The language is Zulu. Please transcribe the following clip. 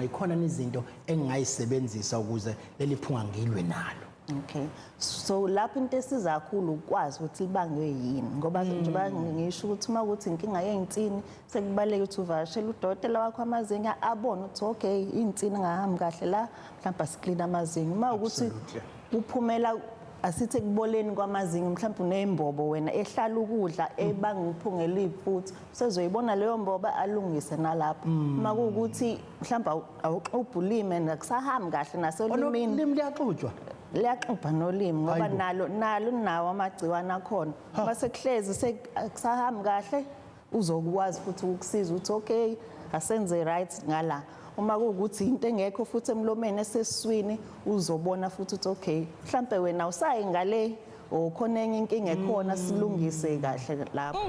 Ikhona izinto engingayisebenzisa ukuze leli phunga ngilwe nalo. Okay. So lapho into esiza kakhulu ukwazi ukuthi libangwe yini ngoba njengoba ngisho ukuthi uma ukuthi inkinga yeinsini sekubaleka ukuthi uvashele udokotela wakho amazinyo abone ukuthi okay insini ngahambi kahle la mhlawumbe asiklina amazinyo uma ukuthi kuphumela asithi kuboleni kwamazinyo mhlawumbe unembobo wena ehlala ukudla ebanga ukuphungela ifuthi sezoyibona leyo mboba alungise nalapho uma kuukuthi mhlawumbe awuxubhulime nakusahambi kahle nasolimini Olimi liyaxutshwa liyaxubha nolimi ngoba nalo nawo amagciwane akhona uma sekuhlezi sekusahambi kahle uzokwazi futhi ukusiza ukuthi okay asenze right ngala uma kuukuthi into engekho futhi emlomeni esesiswini uzobona futhi ukuthi okay mhlambe wena usayi ngale okhona enye inkinga ekhona silungise kahle lapho